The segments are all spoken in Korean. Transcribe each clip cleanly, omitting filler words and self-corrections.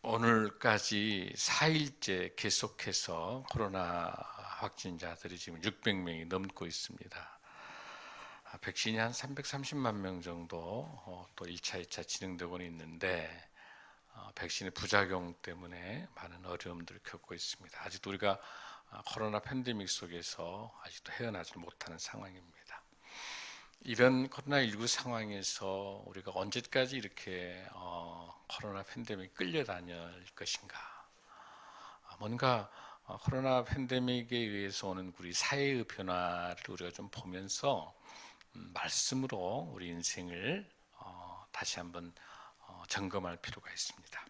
오늘까지 4일째 계속해서 코로나 확진자들이 지금 600명이 넘고 있습니다. 백신이 한 330만 명 정도 또 1차, 2차 진행되고 있는데 백신의 부작용 때문에 많은 어려움들을 겪고 있습니다. 아직도 우리가 코로나 팬데믹 속에서 아직도 헤어나지 못하는 상황입니다. 이런 코로나19 상황에서 우리가 언제까지 이렇게 코로나 팬데믹 끌려다닐 것인가? 뭔가 코로나 팬데믹에 의해서 오는 우리 사회의 변화를 우리가 좀 보면서 말씀으로 우리 인생을 다시 한번 점검할 필요가 있습니다.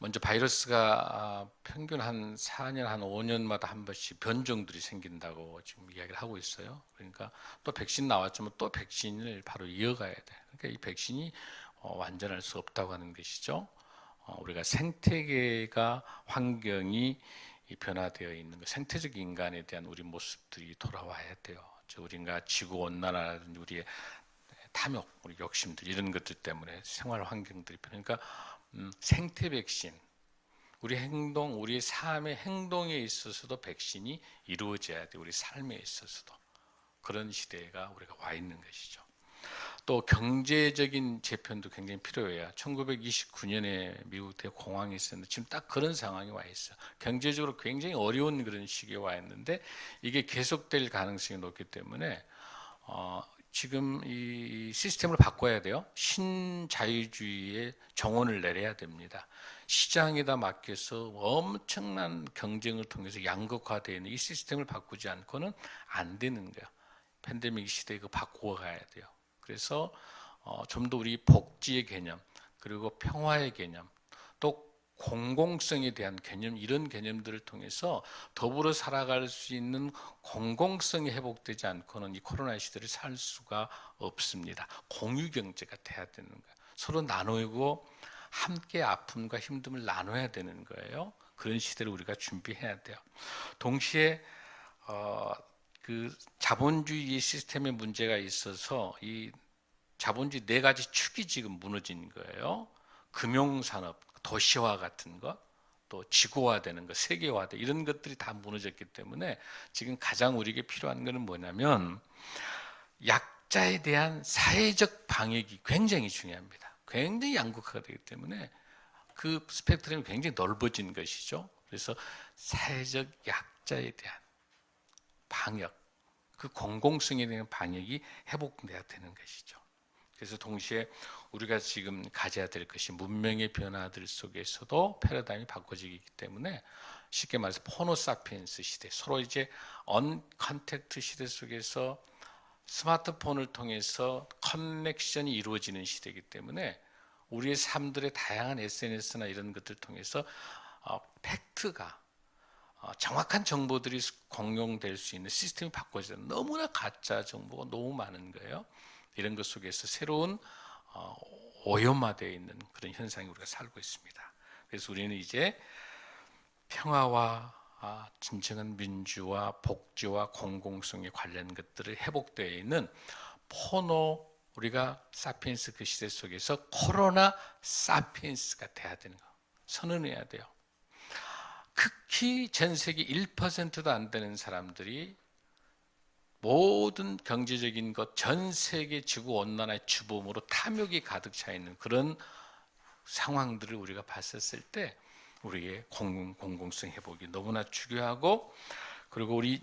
먼저 바이러스가 평균 한 4년, 한 5년마다 한 번씩 변종들이 생긴다고 지금 이야기를 하고 있어요. 그러니까 또 백신 나왔지만 또 백신을 바로 이어가야 돼. 그러니까 이 백신이 완전할 수 없다고 하는 것이죠. 우리가 생태계가 환경이 변화되어 있는 것, 생태적 인간에 대한 우리 모습들이 돌아와야 돼요. 우리가 지구 온난화라든지 우리의 탐욕, 우리 욕심들 이런 것들 때문에 생활 환경들이 그러니까 생태 백신, 우리 행동, 우리 삶의 행동에 있어서도 백신이 이루어져야 돼. 우리 삶에 있어서도 그런 시대가 우리가 와 있는 것이죠. 또 경제적인 재편도 굉장히 필요해요. 1929년에 미국 대공황이 있었는데 지금 딱 그런 상황이 와 있어. 경제적으로 굉장히 어려운 그런 시기에 와 있는데 이게 계속될 가능성이 높기 때문에 지금 이 시스템을 바꿔야 돼요. 신자유주의의 정원을 내려야 됩니다. 시장에다 맡겨서 엄청난 경쟁을 통해서 양극화되어 있는 이 시스템을 바꾸지 않고는 안 되는 거예요. 팬데믹 시대에 그 바꾸어 가야 돼요. 그래서 좀 더 우리 복지의 개념, 그리고 평화의 개념, 또 공공성에 대한 개념, 이런 개념들을 통해서 더불어 살아갈 수 있는 공공성이 회복되지 않고는 이 코로나 시대를 살 수가 없습니다. 공유 경제가 돼야 되는 거예요. 서로 나누고 함께 아픔과 힘듦을 나눠야 되는 거예요. 그런 시대를 우리가 준비해야 돼요. 동시에 그 자본주의 시스템에 문제가 있어서 이 자본주의 네 가지 축이 지금 무너진 거예요. 금융산업, 도시화 같은 것, 또 지구화되는 것, 세계화돼 이런 것들이 다 무너졌기 때문에 지금 가장 우리에게 필요한 것은 뭐냐면 약자에 대한 사회적 방역이 굉장히 중요합니다. 굉장히 양극화가 되기 때문에 그 스펙트럼이 굉장히 넓어진 것이죠. 그래서 사회적 약자에 대한 방역, 그 공공성에 대한 방역이 회복돼야 되는 것이죠. 그래서 동시에 우리가 지금 가져야 될 것이 문명의 변화들 속에서도 패러다임이 바꿔지기 때문에 쉽게 말해서 포노사피엔스 시대, 서로 이제 언컨택트 시대 속에서 스마트폰을 통해서 커넥션이 이루어지는 시대이기 때문에 우리의 삶들의 다양한 SNS나 이런 것들을 통해서 팩트가 정확한 정보들이 공용될 수 있는 시스템이 바꿔져요. 너무나 가짜 정보가 너무 많은 거예요. 이런 것 속에서 새로운 오염화되어 있는 그런 현상이 우리가 살고 있습니다. 그래서 우리는 이제 평화와 진정한 민주와 복지와 공공성에 관련 것들을 회복되어 있는 포노 우리가 사피엔스 그 시대 속에서 코로나 사피엔스가 돼야 되는 거 선언해야 돼요. 극히 전 세계 1%도 안 되는 사람들이 모든 경제적인 것, 전 세계 지구 온난화의 주범으로 탐욕이 가득 차 있는 그런 상황들을 우리가 봤었을 때 우리의 공공성 회복이 너무나 중요하고, 그리고 우리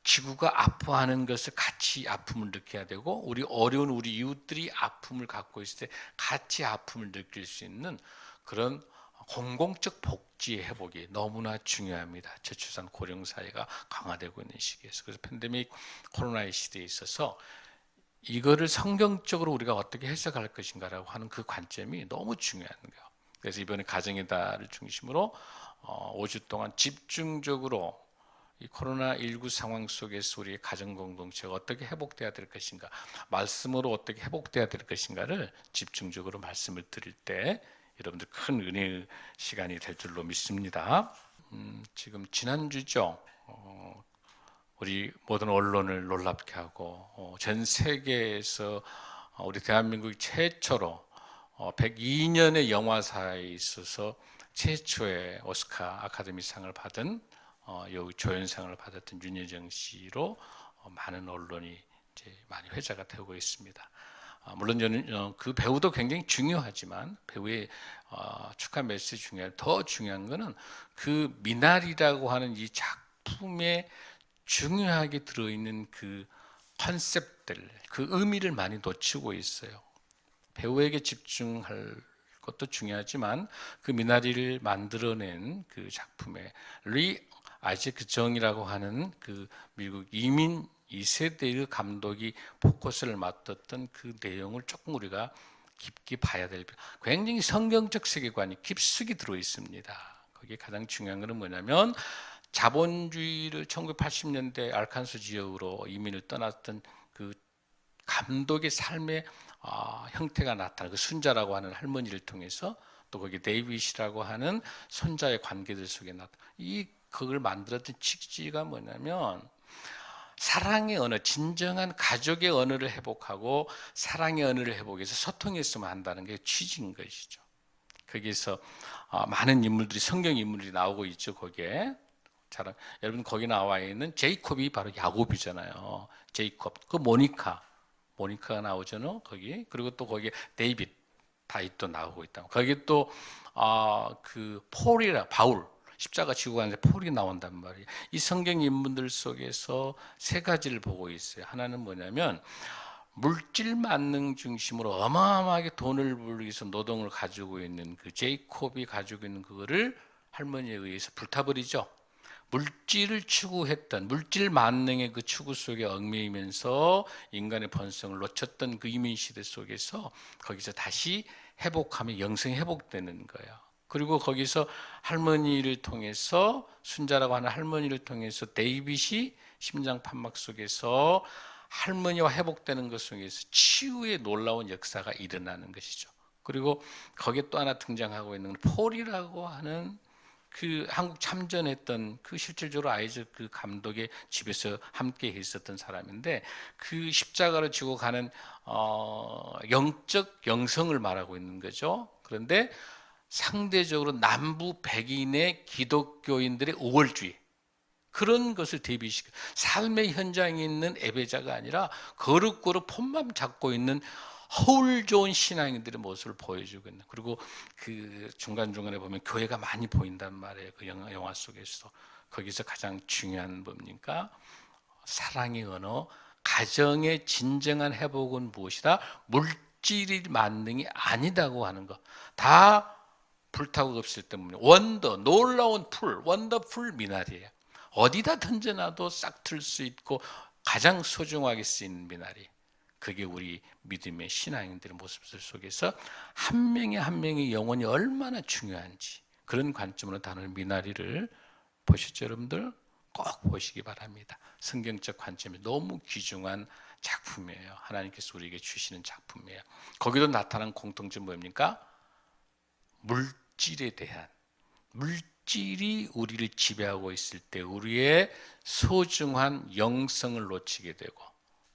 지구가 아파하는 것을 같이 아픔을 느껴야 되고, 우리 어려운 우리 이웃들이 아픔을 갖고 있을 때 같이 아픔을 느낄 수 있는 그런 공공적 복지의 회복이 너무나 중요합니다. 저출산 고령 사회가 강화되고 있는 시기에서. 그래서 팬데믹 코로나의 시대에 있어서 이거를 성경적으로 우리가 어떻게 해석할 것인가라고 하는 그 관점이 너무 중요한 거예요. 그래서 이번에 가정의 달을 중심으로 5주 동안 집중적으로 이 코로나19 상황 속에서 우리의 가정 공동체가 어떻게 회복돼야 될 것인가, 말씀으로 어떻게 회복돼야 될 것인가를 집중적으로 말씀을 드릴 때 여러분들 큰 은혜의 시간이 될 줄로 믿습니다. 지금 지난주죠. 우리 모든 언론을 놀랍게 하고 전 세계에서 우리 대한민국이 최초로 102년의 영화사에 있어서 최초의 오스카 아카데미상을 받은 여우 조연상을 받았던 윤여정 씨로 많은 언론이 이제 많이 회자가 되고 있습니다. 물론 저는 그 배우도 굉장히 중요하지만 배우의 축하 메시지 중에 더 중요한 것은 그 미나리라고 하는 이 작품에 중요하게 들어있는 그 컨셉들, 그 의미를 많이 놓치고 있어요. 배우에게 집중할 것도 중요하지만 그 미나리를 만들어낸 그 작품에 리 아이제크 정이라고 하는 그 미국 이민 2세대의 감독이 포커스를 맞췄던 그 내용을 조금 우리가 깊게 봐야 될, 굉장히 성경적 세계관이 깊숙이 들어 있습니다. 거기에 가장 중요한 것은 뭐냐면 자본주의를 1980년대 알칸소 지역으로 이민을 떠났던 그 감독의 삶의 형태가 나타나는 그 순자라고 하는 할머니를 통해서 또 거기 데이빗이라고 하는 손자의 관계들 속에 이 그걸 만들었던 취지가 뭐냐면 사랑의 언어, 진정한 가족의 언어를 회복하고 사랑의 언어를 회복해서 소통했으면 한다는 게 취지인 것이죠. 거기서 많은 인물들이 성경 인물들이 나오고 있죠. 거기에 여러분 거기 나와 있는 제이콥이 바로 야곱이잖아요. 제이콥, 그 모니카가 나오잖아요. 거기 그리고 또 거기에 데이빗, 다윗도 나오고 있다. 거기 또 그 바울 십자가 지고 가는데 폴이 나온단 말이에요. 이 성경 인물들 속에서 세 가지를 보고 있어요. 하나는 뭐냐면 물질 만능 중심으로 어마어마하게 돈을 벌기 위해서 노동을 가지고 있는 그 제이콥이 가지고 있는 그거를 할머니에 의해서 불타버리죠. 물질을 추구했던 물질 만능의 그 추구 속에 얽매이면서 인간의 본성을 놓쳤던 그 이민 시대 속에서 거기서 다시 회복하면 영성이 회복되는 거예요. 그리고 거기서 할머니를 통해서 순자라고 하는 할머니를 통해서 데이빗이 심장 판막 속에서 할머니와 회복되는 것 속에서 치유의 놀라운 역사가 일어나는 것이죠. 그리고 거기에 또 하나 등장하고 있는 폴이라고 하는 그 한국 참전했던 그 실질적으로 아이즈크 그 감독의 집에서 함께 있었던 사람인데 그 십자가를 지고 가는 영적 영성을 말하고 있는 거죠. 그런데 상대적으로 남부 백인의 기독교인들의 우월주의 그런 것을 대비시켜 삶의 현장에 있는 예배자가 아니라 거룩거룩 폰만 잡고 있는 허울 좋은 신앙인들의 모습을 보여주고 있는, 그리고 그 중간중간에 보면 교회가 많이 보인단 말이에요. 그 영화 속에서. 거기서 가장 중요한 뭡니까? 사랑의 언어, 가정의 진정한 회복은 무엇이다? 물질이 만능이 아니다고 하는 것. 다 불타고 없을 때문에 놀라운 원더풀 미나리예요. 어디다 던져놔도 싹 틀 수 있고 가장 소중하게 쓰이는 미나리. 그게 우리 믿음의 신앙인들의 모습들 속에서 한 명의 한 명의 영혼이 얼마나 중요한지 그런 관점으로 단어 미나리를 보셨죠, 여러분들? 꼭 보시기 바랍니다. 성경적 관점이 너무 귀중한 작품이에요. 하나님께서 우리에게 주시는 작품이에요. 거기도 나타난 공통점 뭡니까? 물질에 대한, 물질이 우리를 지배하고 있을 때 우리의 소중한 영성을 놓치게 되고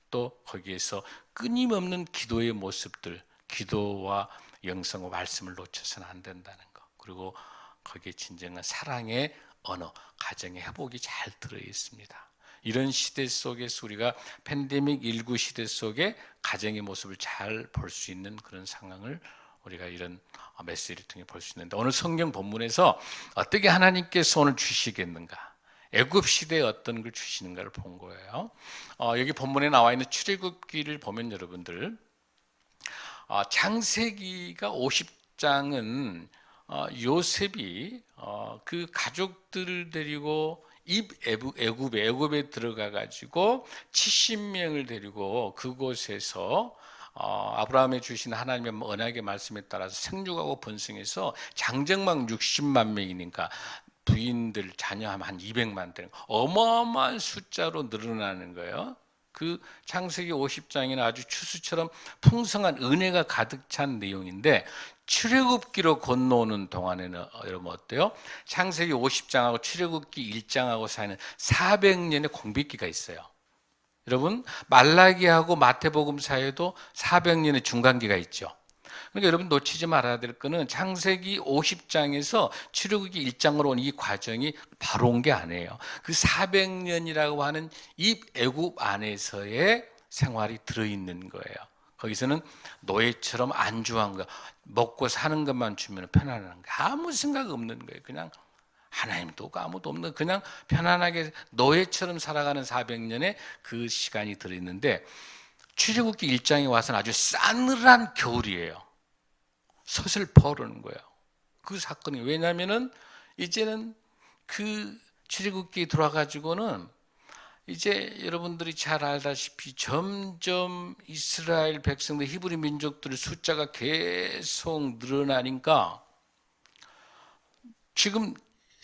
또 거기에서 끊임없는 기도의 모습들, 기도와 영성과 말씀을 놓쳐서는 안 된다는 것. 그리고 거기에 진정한 사랑의 언어, 가정의 회복이 잘 들어 있습니다. 이런 시대 속에서 우리가 팬데믹 19 시대 속에 가정의 모습을 잘 볼 수 있는 그런 상황을 우리가 이런 메시지를 통해 볼 수 있는데, 오늘 성경 본문에서 어떻게 하나님께서 오늘 주시겠는가, 애굽 시대에 어떤 걸 주시는가를 본 거예요. 여기 본문에 나와 있는 출애굽기를 보면 여러분들 창세기가 50장은 요셉이 그 가족들을 데리고 애굽에 들어가 가지고 70명을 데리고 그곳에서 아브라함에 주신 하나님의 언약의 말씀에 따라서 생육하고 번성해서 장정막 60만 명이니까 부인들 자녀하면 한 200만 되는 어마어마한 숫자로 늘어나는 거예요. 그 창세기 50장에는 아주 추수처럼 풍성한 은혜가 가득 찬 내용인데, 출애굽기로 건너오는 동안에는 여러분 어때요? 창세기 50장하고 출애굽기 1장하고 사이는 400년의 공백기가 있어요. 여러분 말라기하고 마태복음 사이에도 400년의 중간기가 있죠. 그러니까 여러분 놓치지 말아야 될 거는 창세기 50장에서 출애굽기 1장으로 온 이 과정이 바로 온 게 아니에요. 그 400년이라고 하는 이 애굽 안에서의 생활이 들어있는 거예요. 거기서는 노예처럼 안주한 거, 먹고 사는 것만 주면 편안한 거, 아무 생각 없는 거예요. 그냥 하나님도 없고 아무도 없는, 그냥 편안하게 노예처럼 살아가는 400년의 그 시간이 들어있는데, 출애굽기 1장에 와서는 아주 싸늘한 겨울이에요. 서슬퍼 오르는 거예요. 그 사건이. 왜냐하면은 이제는 그 출애굽기에 들어와가지고는 이제 여러분들이 잘 알다시피 점점 이스라엘 백성들, 히브리 민족들의 숫자가 계속 늘어나니까 지금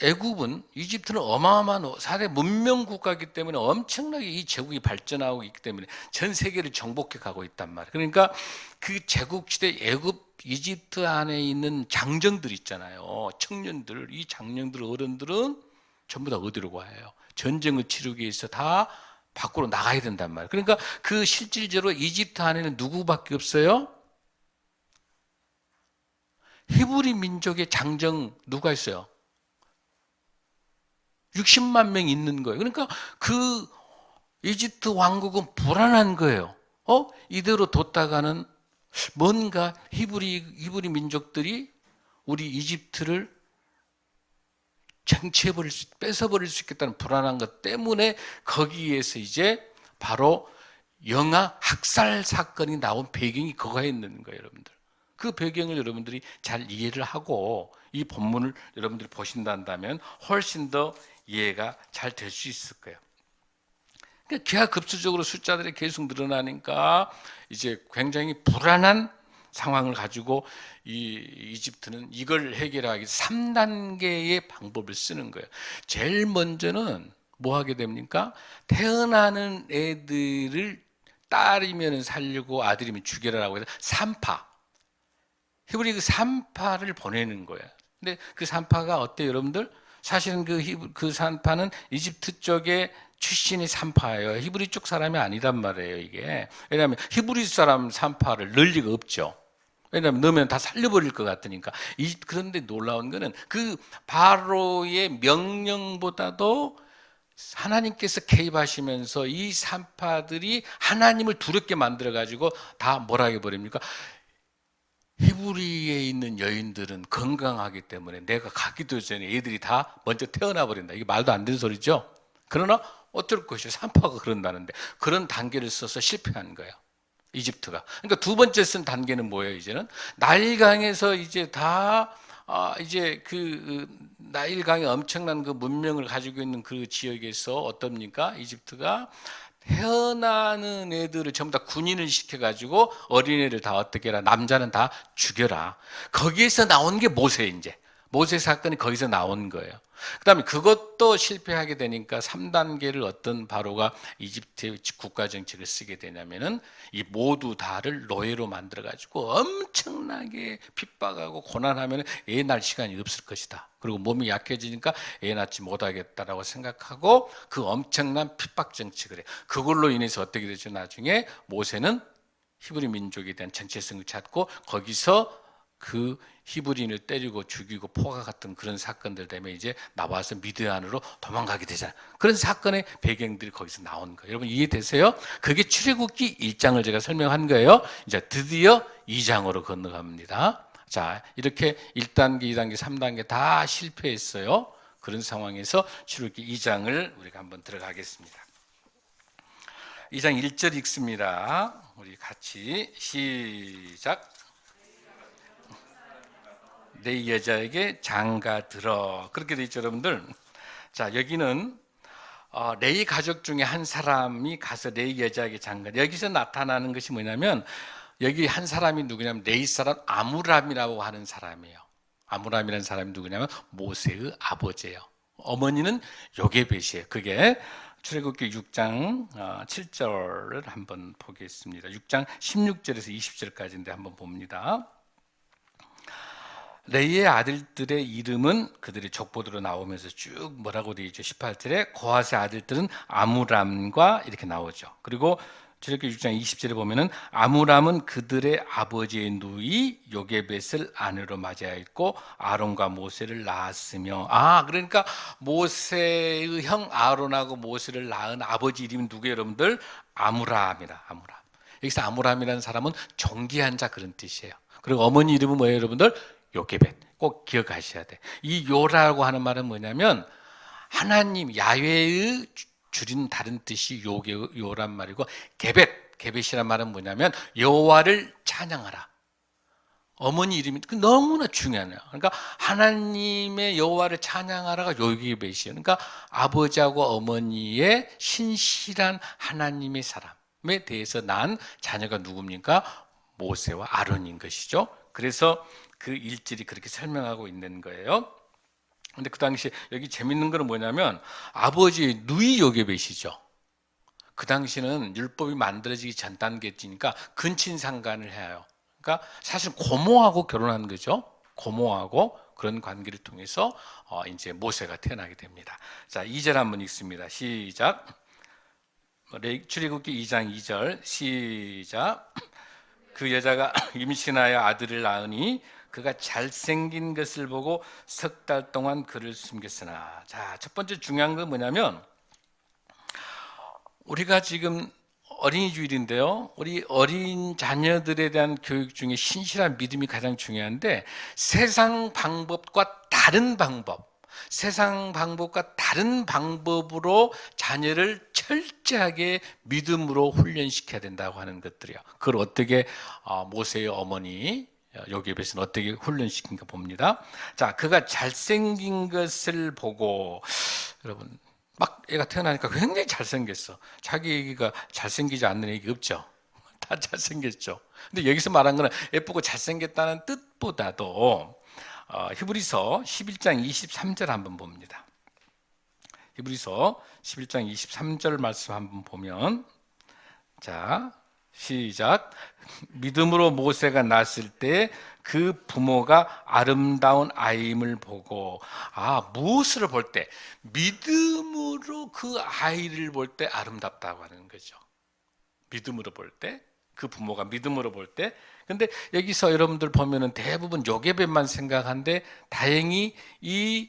애굽은, 이집트는 어마어마한 4대 문명 국가이기 때문에 엄청나게 이 제국이 발전하고 있기 때문에 전 세계를 정복해 가고 있단 말이에요. 그러니까 그 제국시대 애굽, 이집트 안에 있는 장정들 있잖아요. 청년들, 이 장년들, 어른들은 전부 다 어디로 가요? 전쟁을 치르기 위해서 다 밖으로 나가야 된단 말이에요. 그러니까 그 실질적으로 이집트 안에는 누구밖에 없어요? 히브리 민족의 장정 누가 있어요? 60만 명 있는 거예요. 그러니까 그 이집트 왕국은 불안한 거예요. 이대로 뒀다가는 뭔가 히브리 민족들이 우리 이집트를 쟁취해버릴 수, 뺏어버릴 수 있겠다는 불안한 것 때문에 거기에서 이제 바로 영아 학살 사건이 나온 배경이 그거에 있는 거예요, 여러분들. 그 배경을 여러분들이 잘 이해를 하고 이 본문을 여러분들이 보신다면 훨씬 더 이해가 잘 될 수 있을 거예요. 그러니까 기하급수적으로 숫자들이 계속 늘어나니까 이제 굉장히 불안한 상황을 가지고 이집트는 이걸 해결하기 위해서 3단계의 방법을 쓰는 거예요. 제일 먼저는 뭐 하게 됩니까? 태어나는 애들을 딸이면 살리고 아들이면 죽여라라고 해서 산파, 히브리 그 산파를 보내는 거예요. 근데 그 산파가 어때요, 여러분들? 사실은 그 산파는 이집트 쪽의 출신이 산파예요. 히브리 쪽 사람이 아니란 말이에요, 이게. 왜냐하면 히브리 사람 산파를 넣을 리가 없죠. 왜냐하면 넣으면 다 살려버릴 것 같으니까. 그런데 놀라운 거는 그 바로의 명령보다도 하나님께서 개입하시면서 이 산파들이 하나님을 두렵게 만들어가지고 다 뭐라 해버립니까? 히브리에 있는 여인들은 건강하기 때문에 내가 가기도 전에 애들이 다 먼저 태어나 버린다. 이게 말도 안 되는 소리죠. 그러나 어쩔 것이요. 산파가 그런다는데 그런 단계를 써서 실패한 거예요, 이집트가. 그러니까 두 번째 쓴 단계는 뭐예요? 이제는 나일강에서 이제 다 이제 그 나일강의 엄청난 그 문명을 가지고 있는 그 지역에서 어떻습니까? 이집트가 태어나는 애들을 전부 다 군인을 시켜가지고 어린애를 다 어떻게 해라, 남자는 다 죽여라. 거기에서 나온 게 모세, 이제 모세 사건이 거기서 나온 거예요. 그 다음에 그것도 실패하게 되니까 3단계를 어떤 바로가 이집트의 국가 정책을 쓰게 되냐면은 이 모두 다를 노예로 만들어가지고 엄청나게 핍박하고 고난하면 애 낳을 시간이 없을 것이다. 그리고 몸이 약해지니까 애 낳지 못하겠다라고 생각하고 그 엄청난 핍박 정책을 해요. 그걸로 인해서 어떻게 되죠? 나중에 모세는 히브리 민족에 대한 정체성을 찾고 거기서 그 히브리인을 때리고 죽이고 포가같은 그런 사건들 때문에 이제 나와서 미드안으로 도망가게 되잖아요. 그런 사건의 배경들이 거기서 나온 거예요. 여러분 이해되세요? 그게 출애굽기 1장을 제가 설명한 거예요. 이제 드디어 2장으로 건너갑니다. 자, 이렇게 1단계, 2단계, 3단계 다 실패했어요. 그런 상황에서 출애굽기 2장을 우리가 한번 들어가겠습니다. 2장 1절 읽습니다. 우리 같이 시작. 내 여자에게 장가 들어. 그렇게 돼 있죠, 여러분들. 자, 여기는 레이 가족 중에 한 사람이 가서 레이 여자에게 장가. 여기서 나타나는 것이 뭐냐면 여기 한 사람이 누구냐면 레이 사람 아므람이라고 하는 사람이에요. 아므람이라는 사람이 누구냐면 모세의 아버지예요. 어머니는 요게벳이에요. 그게 출애굽기 6장 7절을 한번 보겠습니다. 6장 16절에서 20절까지인데 한번 봅니다. 레이의 아들들의 이름은 그들의 족보대로 나오면서 쭉 뭐라고 되어 있죠? 18절에 고핫의 아들들은 아므람과 이렇게 나오죠. 그리고 출애굽기 6장 20절에 보면은 아므람은 그들의 아버지의 누이 요게벳을 아내로 맞이하였고 아론과 모세를 낳았으며, 그러니까 모세의 형 아론하고 모세를 낳은 아버지 이름이 누구예요, 여러분들? 아므람이라. 아므람. 여기서 아므람이라는 사람은 존귀한 자, 그런 뜻이에요. 그리고 어머니 이름은 뭐예요, 여러분들? 요게벳. 꼭 기억하셔야 돼. 이 요라고 하는 말은 뭐냐면 하나님 야훼의 줄인 다른 뜻이 요란 말이고, 게벳이란 말은 뭐냐면 여호와를 찬양하라. 어머니 이름이 너무나 중요해요. 그러니까 하나님의 여호와를 찬양하라가 요게벳이에요. 그러니까 아버지하고 어머니의 신실한 하나님의 사람에 대해서 난 자녀가 누굽니까? 모세와 아론인 것이죠. 그래서 그 일절이 그렇게 설명하고 있는 거예요. 근데 그 당시 여기 재밌는 거는 뭐냐면 아버지의 누이 요게벳이죠. 그 당시는 율법이 만들어지기 전 단계니까 근친상간을 해요. 그러니까 사실 고모하고 결혼한 거죠. 고모하고 그런 관계를 통해서 이제 모세가 태어나게 됩니다. 자, 2절 한번 읽습니다. 시작. 출애굽기 2장 2절 시작. 그 여자가 임신하여 아들을 낳으니 그가 잘생긴 것을 보고 석 달 동안 그를 숨겼으나. 자, 첫 번째 중요한 건 뭐냐면 우리가 지금 어린이주일인데요, 우리 어린 자녀들에 대한 교육 중에 신실한 믿음이 가장 중요한데, 세상 방법과 다른 방법으로 자녀를 철저하게 믿음으로 훈련시켜야 된다고 하는 것들이요. 그걸 어떻게 모세의 어머니 요게벳은 어떻게 훈련시킨가 봅니다. 자, 그가 잘생긴 것을 보고, 여러분 막 애가 태어나니까 굉장히 잘생겼어. 자기 애기가 잘생기지 않는 애기 없죠. 다 잘생겼죠. 근데 여기서 말한 거는 예쁘고 잘생겼다는 뜻보다도 히브리서 11장 23절 한번 봅니다. 히브리서 11장 23절 말씀 한번 보면, 자, 시작. 믿음으로 모세가 낳았을 때 그 부모가 아름다운 아이임을 보고, 무엇을 볼 때? 믿음으로 그 아이를 볼 때 아름답다고 하는 거죠. 믿음으로 볼 때, 그 부모가 믿음으로 볼 때. 근데 여기서 여러분들 보면은 대부분 요게벳만 생각하는데, 다행히 이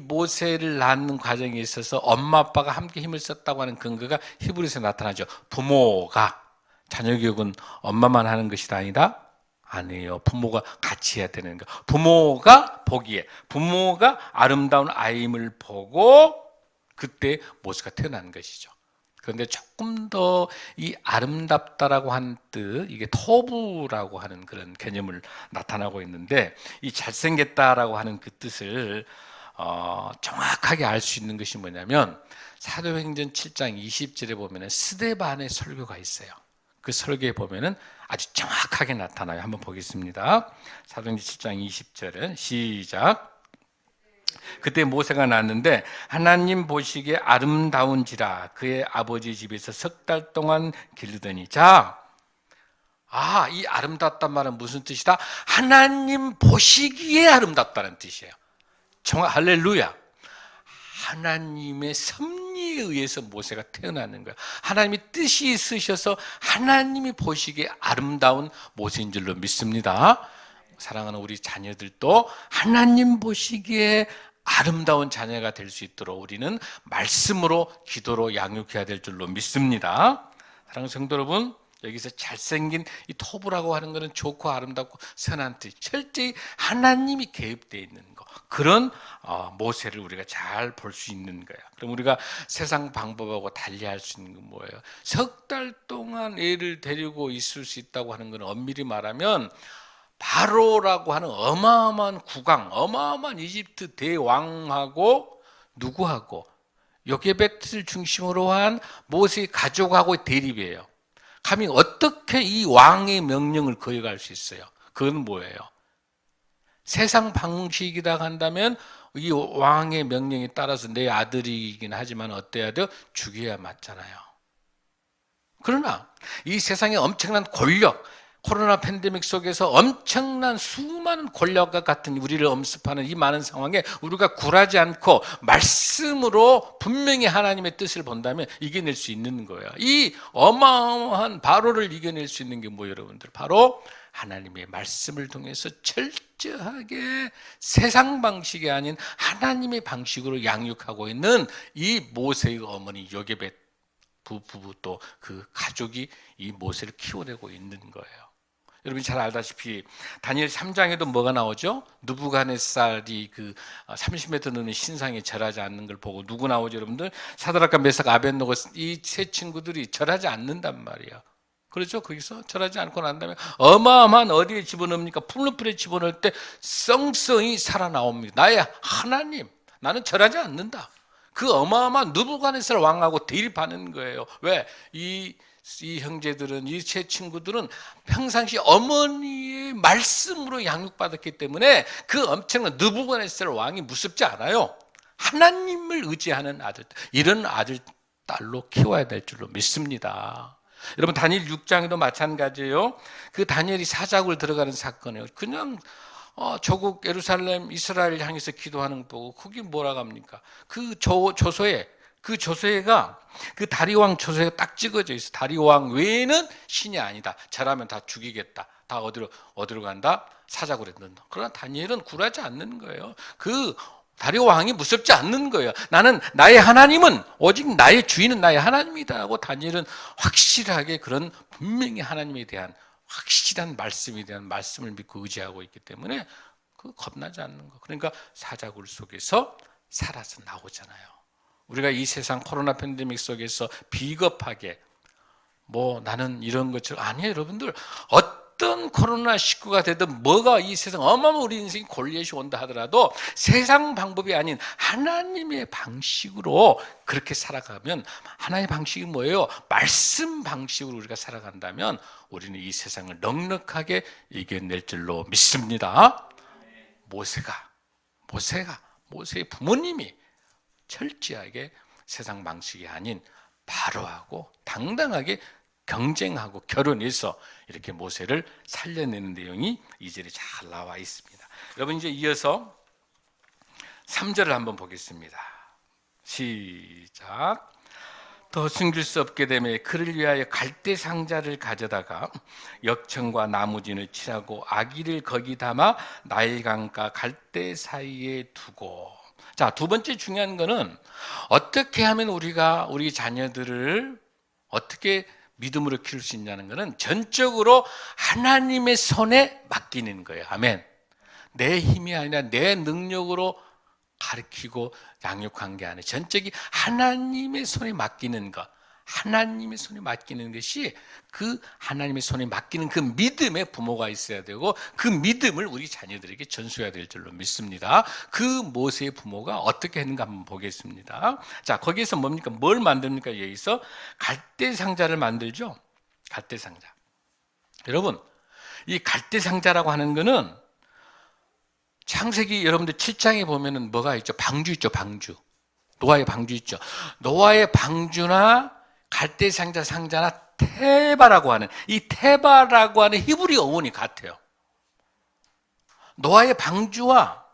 모세를 낳는 과정에 있어서 엄마 아빠가 함께 힘을 썼다고 하는 근거가 히브리서에 나타나죠. 부모가, 자녀 교육은 엄마만 하는 것이 아니다? 아니에요. 부모가 같이 해야 되는 거. 부모가 보기에, 부모가 아름다운 아이임을 보고 그때 모세가 태어난 것이죠. 그런데 조금 더 이 아름답다라고 하는 뜻, 이게 토부라고 하는 그런 개념을 나타나고 있는데, 이 잘생겼다라고 하는 그 뜻을 정확하게 알 수 있는 것이 뭐냐면, 사도행전 7장 20절에 보면 스데반의 설교가 있어요. 그 설교에 보면은 아주 정확하게 나타나요. 한번 보겠습니다. 사도행전 7장 20절은 시작. 그때 모세가 낳았는데 하나님 보시기에 아름다운지라 그의 아버지 집에서 석 달 동안 기르더니. 자, 이 아름답단 말은 무슨 뜻이다? 하나님 보시기에 아름답다는 뜻이에요. 할렐루야. 하나님의 섭리에 의해서 모세가 태어나는 거야. 하나님이 뜻이 있으셔서 하나님이 보시기에 아름다운 모세인 줄로 믿습니다. 사랑하는 우리 자녀들도 하나님 보시기에 아름다운 자녀가 될 수 있도록 우리는 말씀으로, 기도로 양육해야 될 줄로 믿습니다. 사랑하는 성도 여러분, 여기서 잘생긴 이 토부라고 하는 것은 좋고 아름답고 선한 뜻, 철저히 하나님이 개입되어 있는 것, 그런 모세를 우리가 잘 볼 수 있는 거야. 그럼 우리가 세상 방법하고 달리할 수 있는 건 뭐예요? 석 달 동안 애를 데리고 있을 수 있다고 하는 건 엄밀히 말하면 바로라고 하는 어마어마한 국왕, 어마어마한 이집트 대왕하고 누구하고 요게벳을 중심으로 한 모세의 가족하고의 대립이에요. 감히 어떻게 이 왕의 명령을 거역할 수 있어요? 그건 뭐예요? 세상 방식이라 한다면 이 왕의 명령에 따라서 내 아들이긴 하지만 어때야 돼요? 죽여야 맞잖아요. 그러나 이 세상에 엄청난 권력, 코로나 팬데믹 속에서 엄청난 수많은 권력과 같은 우리를 엄습하는 이 많은 상황에 우리가 굴하지 않고 말씀으로 분명히 하나님의 뜻을 본다면 이겨낼 수 있는 거예요. 이 어마어마한 바로를 이겨낼 수 있는 게 뭐예요, 여러분들? 바로 하나님의 말씀을 통해서 철저하게 세상 방식이 아닌 하나님의 방식으로 양육하고 있는 이 모세의 어머니 요게벳 부부 또 그 가족이 이 모세를 키워내고 있는 거예요. 여러분이 잘 알다시피 다니엘 3장에도 뭐가 나오죠? 느부갓네살이 그 30m 넘는 신상에 절하지 않는 걸 보고 누구 나오죠, 여러분들? 사드락과 메삭 아벳노고 이 세 친구들이 절하지 않는단 말이야. 그렇죠? 거기서 절하지 않고 난 다음에 어마어마한 어디에 집어넣습니까? 풀무불에 집어넣을 때 썽썽이 살아나옵니다. 나의 하나님, 나는 절하지 않는다. 그 어마어마한 느부갓네살 왕하고 대립하는 거예요. 왜? 이 형제들은, 이 세 친구들은 평상시 어머니의 말씀으로 양육받았기 때문에 그 엄청난 느부갓네살 왕이 무섭지 않아요. 하나님을 의지하는 아들, 이런 아들, 딸로 키워야 될 줄로 믿습니다. 여러분 다니엘 6장에도 마찬가지예요. 그 다니엘이 사자굴 들어가는 사건이에요. 그냥 조국 예루살렘 이스라엘 향해서 기도하는 거 보고 그게 뭐라고 합니까? 그 조서에가 그 다리왕 조서에가 딱 찍어져 있어. 다리왕 외에는 신이 아니다. 잘하면 다 죽이겠다. 다 어디로 간다? 사자굴에 넣는다. 그러나 다니엘은 굴하지 않는 거예요. 그 다리왕이 무섭지 않는 거예요. 나는 나의 하나님은 오직 나의 주인은 나의 하나님이다 하고 다니엘은 확실하게 그런 분명히 하나님에 대한 확실한 말씀에 대한 말씀을 믿고 의지하고 있기 때문에 그 겁나지 않는 거. 그러니까 사자굴 속에서 살아서 나오잖아요. 우리가 이 세상 코로나 팬데믹 속에서 비겁하게 뭐 나는 이런 것처럼 아니에요. 여러분들 어떤 코로나19가 되든 뭐가 이 세상 어마어마한 우리 인생이 골리앗이 온다 하더라도 세상 방법이 아닌 하나님의 방식으로 그렇게 살아가면 하나님의 방식이 뭐예요? 말씀 방식으로 우리가 살아간다면 우리는 이 세상을 넉넉하게 이겨낼 줄로 믿습니다. 모세의 부모님이 철저하게 세상 방식이 아닌 바로하고 당당하게 경쟁하고 결혼해서 이렇게 모세를 살려내는 내용이 2절에 잘 나와 있습니다. 여러분 이제 이어서 3절을 한번 보겠습니다. 시작. 더 숨길 수 없게 되매 그를 위하여 갈대 상자를 가져다가 역청과 나무진을 칠하고 아기를 거기 담아 나일강과 갈대 사이에 두고. 자, 두 번째 중요한 거는 어떻게 하면 우리가 우리 자녀들을 어떻게 믿음으로 키울 수 있냐는 것은 전적으로 하나님의 손에 맡기는 거예요. 아멘. 내 힘이 아니라 내 능력으로 가르치고 양육한 게 아니라 전적이 하나님의 손에 맡기는 것. 하나님의 손에 맡기는 것이 그 하나님의 손에 맡기는 그 믿음의 부모가 있어야 되고 그 믿음을 우리 자녀들에게 전수해야 될 줄로 믿습니다. 그 모세의 부모가 어떻게 했는가 한번 보겠습니다. 자, 거기에서 뭡니까? 뭘 만듭니까? 여기서 갈대 상자를 만들죠. 갈대 상자. 여러분, 이 갈대 상자라고 하는 거는 창세기 여러분들 7장에 보면은 뭐가 있죠? 방주 있죠, 방주. 노아의 방주 있죠. 노아의 방주나 갈대 상자나 테바라고 하는 이 테바라고 하는 히브리 어원이 같아요. 노아의 방주와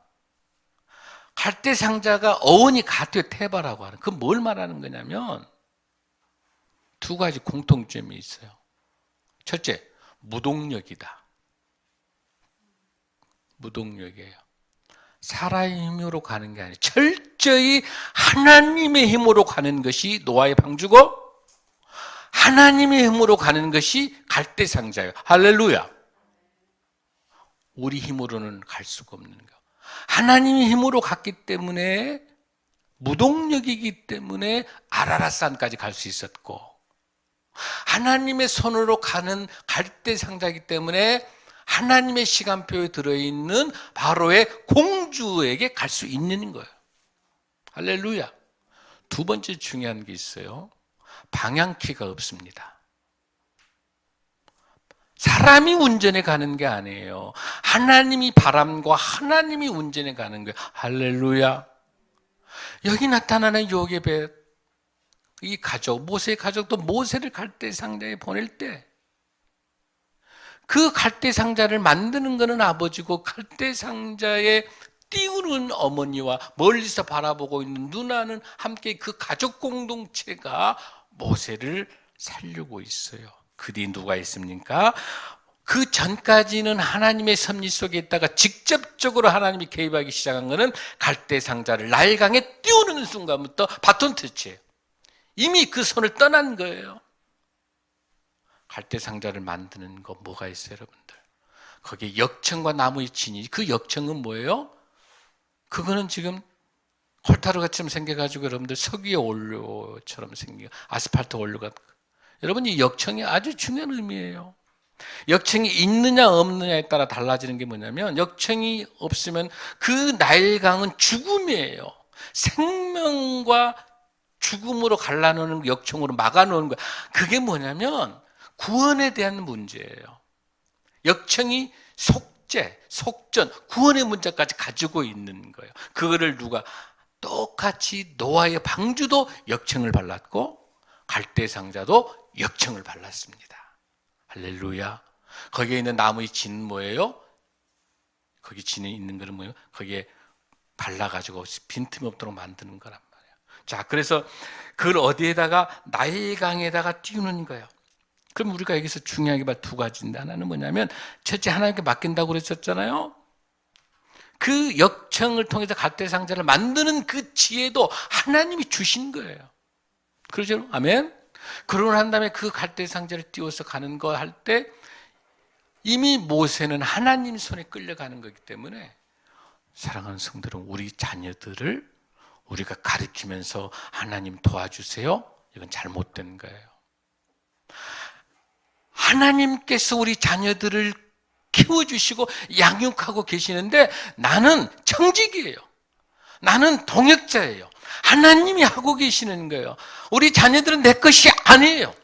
갈대 상자가 어원이 같아요. 테바라고 하는. 그건 뭘 말하는 거냐면 두 가지 공통점이 있어요. 첫째, 무동력이다. 무동력이에요. 사람의 힘으로 가는 게 아니라 철저히 하나님의 힘으로 가는 것이 노아의 방주고 하나님의 힘으로 가는 것이 갈대 상자예요. 할렐루야. 우리 힘으로는 갈 수가 없는 거. 하나님의 힘으로 갔기 때문에 무동력이기 때문에 아라랏산까지 갈 수 있었고 하나님의 손으로 가는 갈대 상자이기 때문에 하나님의 시간표에 들어있는 바로의 공주에게 갈 수 있는 거예요. 할렐루야. 두 번째 중요한 게 있어요. 방향키가 없습니다. 사람이 운전해 가는 게 아니에요. 하나님이 바람과 하나님이 운전해 가는 거예요. 할렐루야. 여기 나타나는 요게벳, 이 가족, 모세의 가족도 모세를 갈대 상자에 보낼 때 그 갈대 상자를 만드는 것은 아버지고 갈대 상자에 띄우는 어머니와 멀리서 바라보고 있는 누나는 함께 그 가족 공동체가 모세를 살리고 있어요. 그 뒤 누가 있습니까? 그 전까지는 하나님의 섭리 속에 있다가 직접적으로 하나님이 개입하기 시작한 것은 갈대 상자를 나일강에 띄우는 순간부터 바톤 터치예요. 이미 그 손을 떠난 거예요. 갈대 상자를 만드는 거 뭐가 있어요, 여러분들? 거기에 역청과 나무의 진이, 그 역청은 뭐예요? 그거는 지금 콜타르같이 생겨가지고 여러분들 석유의 원료처럼 생긴 아스팔트 원료가, 여러분 이 역청이 아주 중요한 의미예요. 역청이 있느냐 없느냐에 따라 달라지는 게 뭐냐면, 역청이 없으면 그 나일강은 죽음이에요. 생명과 죽음으로 갈라놓는 역청으로 막아놓은 거예요. 그게 뭐냐면 구원에 대한 문제예요. 역청이 속죄, 속전, 구원의 문제까지 가지고 있는 거예요. 그거를 누가 똑같이 노아의 방주도 역청을 발랐고 갈대 상자도 역청을 발랐습니다. 할렐루야. 거기에 있는 나무의 진 뭐예요? 거기 진에 있는 거는 뭐예요? 거기에 발라가지고 빈틈이 없도록 만드는 거란 말이에요. 자, 그래서 그걸 어디에다가? 나일강에다가 띄우는 거예요. 그럼 우리가 여기서 중요하게 봐 두 가지인데, 하나는 뭐냐면 첫째, 하나님께 맡긴다고 그랬었잖아요. 그 역청을 통해서 갈대 상자를 만드는 그 지혜도 하나님이 주신 거예요. 그러죠? 아멘. 그러고 난 다음에 그 갈대 상자를 띄워서 가는 거 할 때 이미 모세는 하나님 손에 끌려가는 거기 때문에, 사랑하는 성도들은 우리 자녀들을 우리가 가르치면서 하나님 도와주세요, 이건 잘못된 거예요. 하나님께서 우리 자녀들을 키워주시고 양육하고 계시는데 나는 청직이에요. 나는 동역자예요. 하나님이 하고 계시는 거예요. 우리 자녀들은 내 것이 아니에요.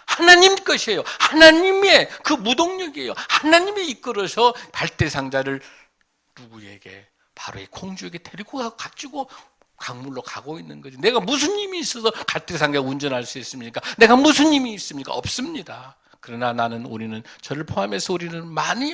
하나님 것이에요. 하나님의 그 무동력이에요. 하나님이 이끌어서 갈대 상자를 누구에게? 바로 이 공주에게 데리고 가지고 강물로 가고 있는 거지. 내가 무슨 힘이 있어서 갈대 상자 운전할 수 있습니까? 내가 무슨 힘이 있습니까? 없습니다. 그러나 우리는 저를 포함해서 우리는 많이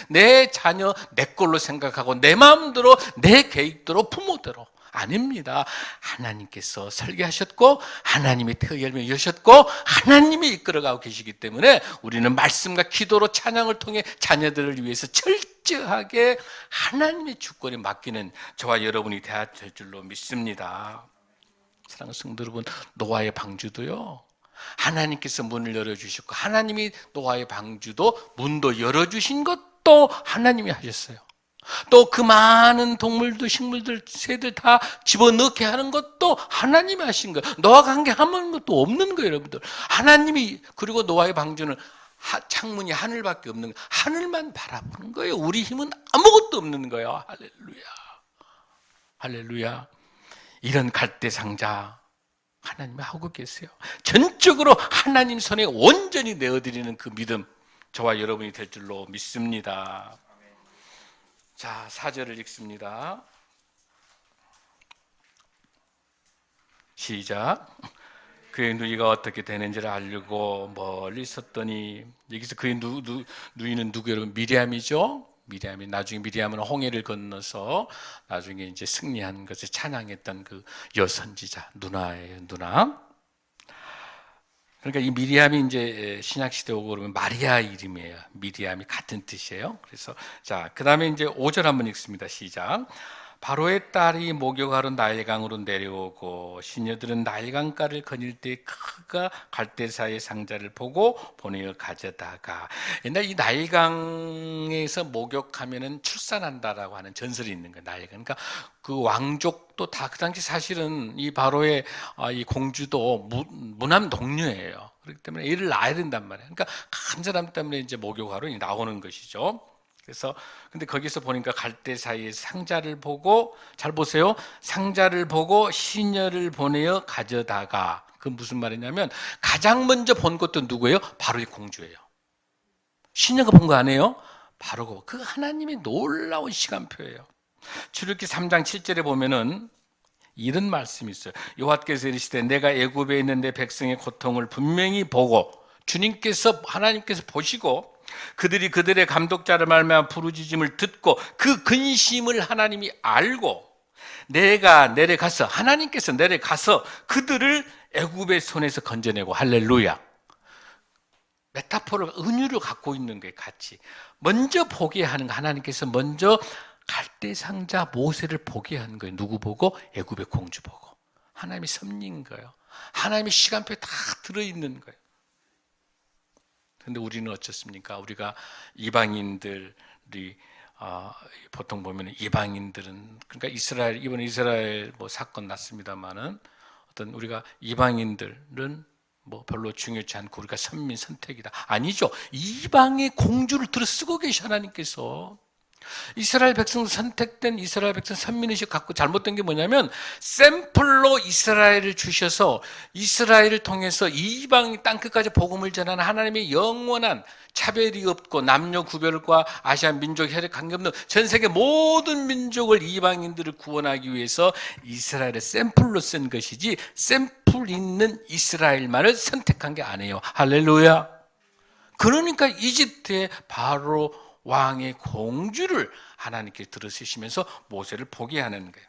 내 자녀 내 걸로 생각하고 내 마음대로 내 계획대로 부모대로 아닙니다. 하나님께서 설계하셨고 하나님이 태의 열매 여셨고 하나님이 이끌어가고 계시기 때문에 우리는 말씀과 기도로 찬양을 통해 자녀들을 위해서 철저하게 하나님의 주권에 맡기는 저와 여러분이 되어야 될 줄로 믿습니다. 사랑하는 성도 여러분, 노아의 방주도요, 하나님께서 문을 열어주셨고 하나님이 노아의 방주도 문도 열어주신 것도 하나님이 하셨어요. 또 그 많은 동물들, 식물들, 새들 다 집어넣게 하는 것도 하나님이 하신 거예요. 노아가 한 게 아무 것도 없는 거예요, 여러분들. 하나님이. 그리고 노아의 방주는 창문이 하늘밖에 없는 거예요. 하늘만 바라보는 거예요. 우리 힘은 아무것도 없는 거예요. 할렐루야, 할렐루야. 이런 갈대 상자 하나님이 하고 계세요. 전적으로 하나님 손에 온전히 내어드리는 그 믿음, 저와 여러분이 될 줄로 믿습니다. 자, 4절을 읽습니다. 시작. 그의 누이가 어떻게 되는지를 알려고 멀리 있었더니, 여기서 그의 누이는 누구예요? 여러분, 미리암이죠. 미리암이, 나중에 미리암은 홍해를 건너서 나중에 이제 승리한 것을 찬양했던 그 여선지자, 누나예요, 누나. 그러니까 이 미리암이 이제 신약 시대 오고 그러면 마리아 이름이에요. 미리암이 같은 뜻이에요. 그래서 자, 그다음에 이제 5절 한번 읽습니다. 시작. 바로의 딸이 목욕하러 나일강으로 내려오고 시녀들은 나일강가를 거닐 때 그가 갈대사의 상자를 보고 보내어 가져다가, 옛날 이 나일강에서 목욕하면은 출산한다라고 하는 전설이 있는 거예요. 나일강. 그러니까 그 왕족도 다 그 당시 사실은 이 바로의 이 공주도 무남 동료예요. 그렇기 때문에 애를 낳아야 된단 말이에요. 그러니까 한 사람 때문에 이제 목욕하러 나오는 것이죠. 그래서 근데 거기서 보니까 갈대 사이에 상자를 보고, 잘 보세요. 상자를 보고 시녀를 보내어 가져다가, 그 무슨 말이냐면 가장 먼저 본 것도 누구예요? 바로 이 공주예요. 시녀가 본 거 아니에요? 바로 그 하나님의 놀라운 시간표예요. 출애굽기 3장 7절에 보면은 이런 말씀이 있어요. 여호와께서 이르시되 내가 애굽에 있는 내 백성의 고통을 분명히 보고, 주님께서, 하나님께서 보시고 그들이 그들의 감독자를 말미암아 부르짖음을 듣고 그 근심을 하나님이 알고 내가 내려가서, 하나님께서 내려가서 그들을 애굽의 손에서 건져내고, 할렐루야. 메타포를, 은유를 갖고 있는 게 같이 먼저 보게 하는 거, 하나님께서 먼저 갈대 상자 모세를 보게 하는 거예요. 누구 보고? 애굽의 공주 보고. 하나님이 섭리인 거예요. 하나님의 시간표에 다 들어있는 거예요. 그런데 우리는 어떻습니까? 우리가 이방인들이 보통 보면 이방인들은, 그러니까 이스라엘, 이번에 이스라엘 뭐 사건 났습니다만은 어떤 우리가 이방인들은 뭐 별로 중요치 않고 우리가 선민 선택이다. 아니죠. 이방의 공주를 들어 쓰고 계시 하나님께서. 이스라엘 백성, 선택된 이스라엘 백성 선민의식 갖고 잘못된 게 뭐냐면 샘플로 이스라엘을 주셔서 이스라엘을 통해서 이방 땅끝까지 복음을 전하는 하나님의 영원한 차별이 없고 남녀 구별과 아시아 민족 혈액 관계없는 전 세계 모든 민족을, 이방인들을 구원하기 위해서 이스라엘을 샘플로 쓴 것이지 샘플 있는 이스라엘만을 선택한 게 아니에요. 할렐루야. 그러니까 이집트의 바로 왕의 공주를 하나님께 들으시면서 모세를 보게 하는 거예요.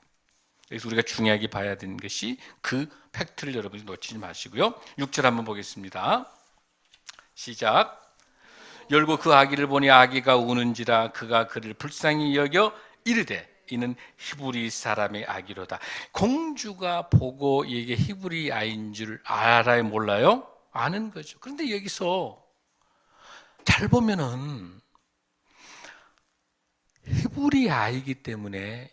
그래서 우리가 중요하게 봐야 되는 것이 그 팩트를 여러분이 놓치지 마시고요. 6절 한번 보겠습니다. 시작. 열고 그 아기를 보니 아기가 우는지라 그가 그를 불쌍히 여겨 이르되 이는 히브리 사람의 아기로다. 공주가 보고 이게 히브리 아이인 줄 알아요, 몰라요? 아는 거죠. 그런데 여기서 잘 보면은 히브리 아이기 때문에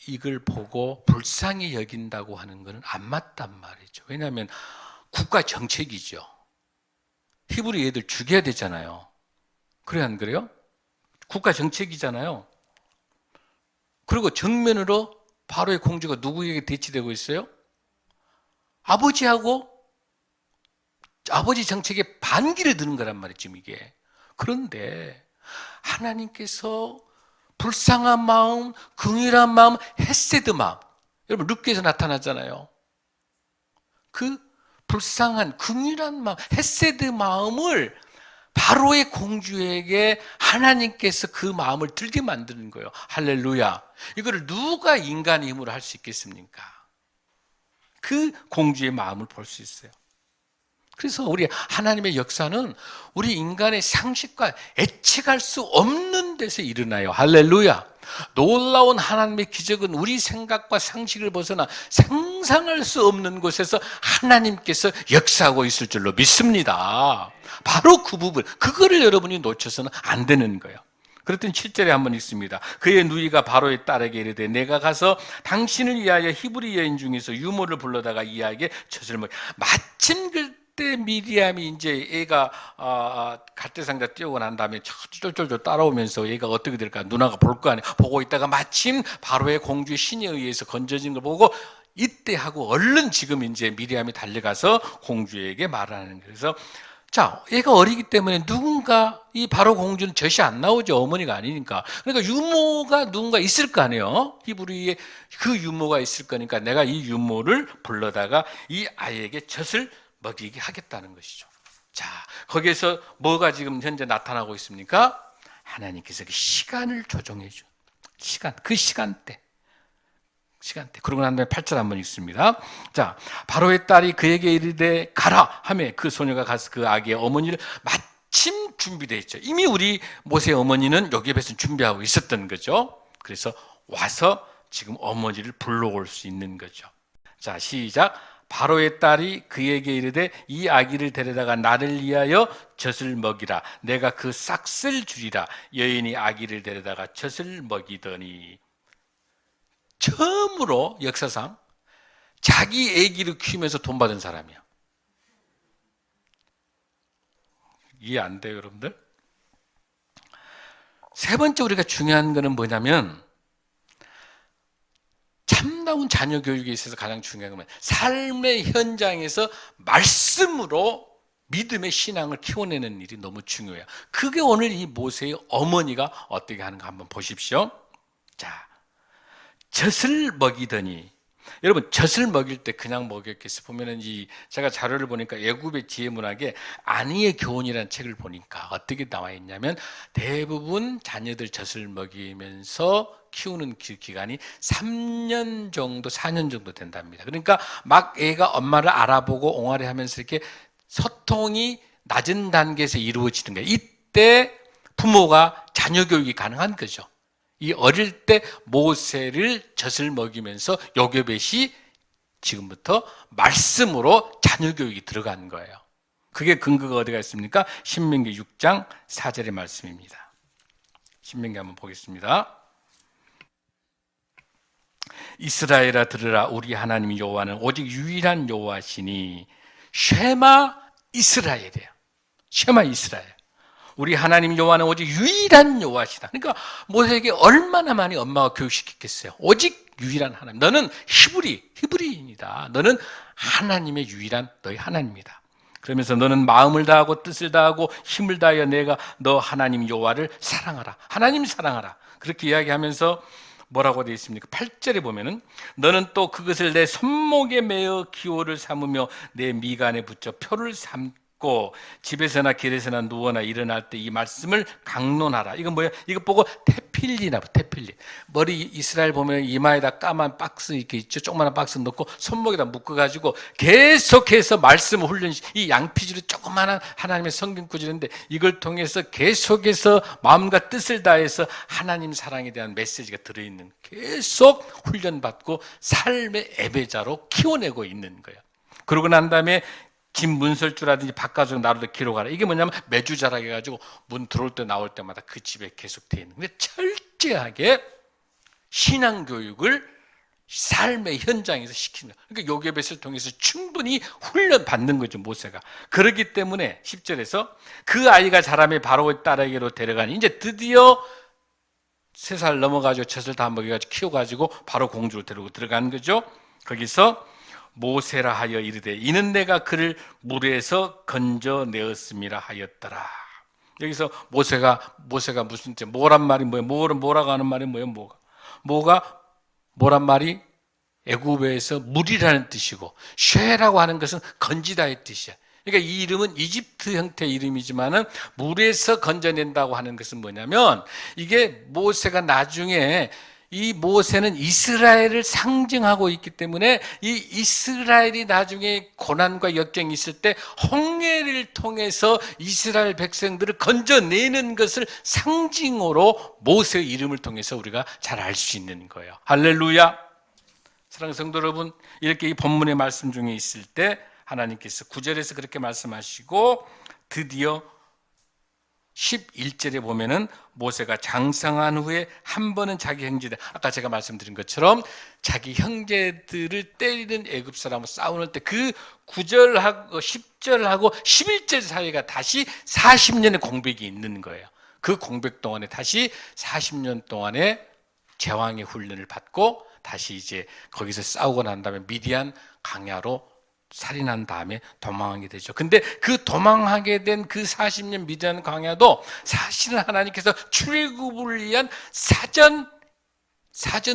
이걸 보고 불쌍히 여긴다고 하는 것은 안 맞단 말이죠. 왜냐하면 국가 정책이죠. 히브리 애들 죽여야 되잖아요. 그래 안 그래요? 국가 정책이잖아요. 그리고 정면으로 바로의 공주가 누구에게 대치되고 있어요? 아버지하고 아버지 정책에 반기를 드는 거란 말이죠, 이게. 그런데 하나님께서 불쌍한 마음, 긍휼한 마음, 헤세드 마음. 여러분 룻기에서 나타났잖아요. 그 불쌍한 긍휼한 마음, 헤세드 마음을 바로의 공주에게 하나님께서 그 마음을 들게 만드는 거예요. 할렐루야. 이거를 누가 인간의 힘으로 할 수 있겠습니까? 그 공주의 마음을 볼 수 있어요. 그래서 우리 하나님의 역사는 우리 인간의 상식과 예측할 수 없는 데서 일어나요. 할렐루야. 놀라운 하나님의 기적은 우리 생각과 상식을 벗어나 상상할 수 없는 곳에서 하나님께서 역사하고 있을 줄로 믿습니다. 바로 그 부분, 그거를 여러분이 놓쳐서는 안 되는 거예요. 그랬더니 7절에 한번 있습니다. 그의 누이가 바로의 딸에게 이르되 내가 가서 당신을 위하여 히브리 여인 중에서 유모를 불러다가 이 아이에게 젖을 먹여. 마침 그때 미리암이 이제 애가 갈대상자 띄우고 난 다음에 쫄쫄쫄 따라오면서 얘가 어떻게 될까 누나가 볼 거 아니에요. 보고 있다가 마침 바로의 공주의 신에 의해서 건져진 걸 보고 이때 하고 얼른 지금 이제 미리암이 달려가서 공주에게 말하는 거예요. 그래서 자, 얘가 어리기 때문에 누군가, 이 바로 공주는 젖이 안 나오죠. 어머니가 아니니까. 그러니까 유모가 누군가 있을 거 아니에요. 히브리에 그 유모가 있을 거니까 내가 이 유모를 불러다가 이 아이에게 젖을 먹이게 하겠다는 것이죠. 자, 거기에서 뭐가 지금 현재 나타나고 있습니까? 하나님께서 그 시간을 조정해 준 시간, 그 시간대. 그러고 난 다음에 8절 한번 읽습니다. 자, 바로의 딸이 그에게 이르되 가라 하매 그 소녀가 가서 그 아기의 어머니를 마침 준비되어 있죠. 이미 우리 모세 어머니는 요셉에서 준비하고 있었던 거죠. 그래서 와서 지금 어머니를 불러올 수 있는 거죠. 자, 시작. 바로의 딸이 그에게 이르되 이 아기를 데려다가 나를 위하여 젖을 먹이라. 내가 그 싹을 주리라. 여인이 아기를 데려다가 젖을 먹이더니 처음으로 역사상 자기 아기를 키우면서 돈 받은 사람이야. 이해 안 돼요, 여러분들? 세 번째 우리가 중요한 거는 뭐냐면 참다운 자녀 교육에 있어서 가장 중요한 건 삶의 현장에서 말씀으로 믿음의 신앙을 키워내는 일이 너무 중요해요. 그게 오늘 이 모세의 어머니가 어떻게 하는가 한번 보십시오. 자, 젖을 먹이더니 여러분, 젖을 먹일 때 그냥 먹였겠어요? 보면은 제가 자료를 보니까 애굽의 지혜 문학에 아니의 교훈이라는 책을 보니까 어떻게 나와 있냐면 대부분 자녀들 젖을 먹이면서 키우는 기간이 3년 정도, 4년 정도 된답니다. 그러니까 막 애가 엄마를 알아보고 옹알이 하면서 이렇게 소통이 낮은 단계에서 이루어지는 거예요. 이때 부모가 자녀 교육이 가능한 거죠. 이 어릴 때 모세를 젖을 먹이면서 요괴벳이 지금부터 말씀으로 자녀 교육이 들어간 거예요. 그게 근거가 어디가 있습니까? 신명기 6장 4절의 말씀입니다. 신명기 한번 보겠습니다. 이스라엘아 들으라, 우리 하나님 여호와는 오직 유일한 여호와시니 쉐마 이스라엘이에요. 쉐마 이스라엘. 우리 하나님 여호와는 오직 유일한 여호와시다. 그러니까 모세에게 얼마나 많이 엄마가 교육시켰겠어요. 오직 유일한 하나님. 너는 히브리인이다. 너는 하나님의 유일한 너희 하나님이다. 그러면서 너는 마음을 다하고 뜻을 다하고 힘을 다하여 내가 너 하나님 여호와를 사랑하라. 하나님 사랑하라. 그렇게 이야기하면서 뭐라고 되어 있습니까? 8절에 보면은 너는 또 그것을 내 손목에 매어 기호를 삼으며 내 미간에 붙여 표를 삼고 집에서나 길에서나 누워나 일어날 때 이 말씀을 강론하라. 이건 뭐예요? 이거 보고 테필리나 테필리. 머리 이스라엘 보면 이마에다 까만 박스 이렇게 있죠. 조그마한 박스 넣고 손목에다 묶어가지고 계속해서 말씀 훈련, 이 양피지로 조그마한 하나님의 성경 꾸지는데 이걸 통해서 계속해서 마음과 뜻을 다해서 하나님 사랑에 대한 메시지가 들어있는, 계속 훈련받고 삶의 예배자로 키워내고 있는 거예요. 그러고 난 다음에 김문설주라든지 바깥으로 나로도 기록하라. 이게 뭐냐면 매주 자락해가지고 문 들어올 때 나올 때마다 그 집에 계속 돼 있는. 근데 철저하게 신앙교육을 삶의 현장에서 시키는. 그러니까 요괴벳을 통해서 충분히 훈련받는 거죠, 모세가. 그렇기 때문에 10절에서 그 아이가 자라매 바로의 딸에게로 데려가니, 이제 드디어 3살 넘어가지고 젖을 다 먹여가지고 키워가지고 바로 공주로 데리고 들어가는 거죠. 거기서 모세라 하여 이르되 이는 내가 그를 물에서 건져내었음이라 하였더라. 여기서 모세가 무슨 뜻, 뭐란 말이 뭐예요? 뭐라고 하는 말이 뭐예요? 뭐란 말이 애굽에서 물이라는 뜻이고, 쉐라고 하는 것은 건지다의 뜻이야. 그러니까 이 이름은 이집트 형태의 이름이지만은 물에서 건져낸다고 하는 것은 뭐냐면, 이게 모세가 나중에, 이 모세는 이스라엘을 상징하고 있기 때문에 이 이스라엘이 나중에 고난과 역경이 있을 때 홍해를 통해서 이스라엘 백성들을 건져내는 것을 상징으로 모세의 이름을 통해서 우리가 잘 알 수 있는 거예요. 할렐루야. 사랑하는 성도 여러분, 이렇게 이 본문의 말씀 중에 있을 때 하나님께서 9절에서 그렇게 말씀하시고, 드디어 11절에 보면은 모세가 장성한 후에 한 번은 자기 형제들, 아까 제가 말씀드린 것처럼 자기 형제들을 때리는 애굽 사람하고 싸우는 때 그 9절하고 10절하고 11절 사이가 다시 40년의 공백이 있는 거예요. 그 공백 동안에 다시 40년 동안의 제왕의 훈련을 받고 다시 이제 거기서 싸우고 난 다음에 미디안 광야로 살인한 다음에 도망하게 되죠. 근데 그 도망하게 된 그 40년 미디안 광야도 사실은 하나님께서 출애굽을 위한 사전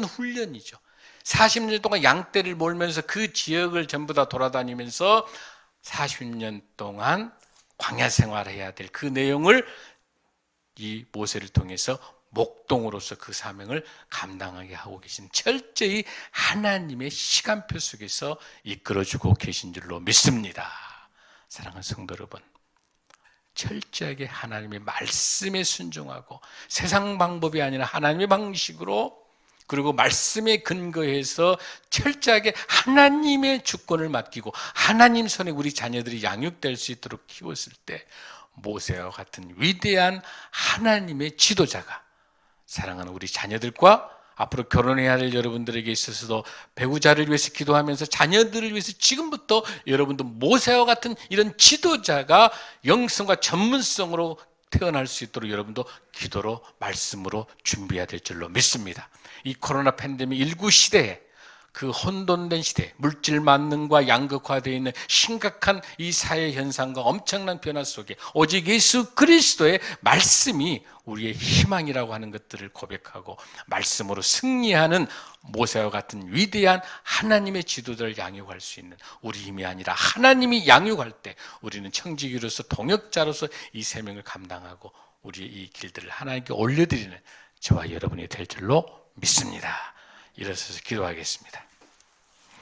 훈련이죠. 40년 동안 양떼를 몰면서 그 지역을 전부 다 돌아다니면서 40년 동안 광야 생활해야 될 그 내용을 이 모세를 통해서 목동으로서 그 사명을 감당하게 하고 계신, 철저히 하나님의 시간표 속에서 이끌어주고 계신 줄로 믿습니다. 사랑하는 성도 여러분, 철저하게 하나님의 말씀에 순종하고 세상 방법이 아니라 하나님의 방식으로, 그리고 말씀에 근거해서 철저하게 하나님의 주권을 맡기고 하나님 손에 우리 자녀들이 양육될 수 있도록 키웠을 때 모세와 같은 위대한 하나님의 지도자가 사랑하는 우리 자녀들과 앞으로 결혼해야 할 여러분들에게 있어서도 배우자를 위해서 기도하면서 자녀들을 위해서 지금부터 여러분도 모세와 같은 이런 지도자가 영성과 전문성으로 태어날 수 있도록 여러분도 기도로 말씀으로 준비해야 될 줄로 믿습니다. 이 코로나 팬데믹 19 시대에 그 혼돈된 시대, 물질 만능과 양극화되어 있는 심각한 이 사회 현상과 엄청난 변화 속에 오직 예수 그리스도의 말씀이 우리의 희망이라고 하는 것들을 고백하고 말씀으로 승리하는 모세와 같은 위대한 하나님의 지도자를 양육할 수 있는 우리 힘이 아니라 하나님이 양육할 때 우리는 청지기로서 동역자로서 이 사명을 감당하고 우리의 이 길들을 하나님께 올려드리는 저와 여러분이 될 줄로 믿습니다. 일어서서 기도하겠습니다.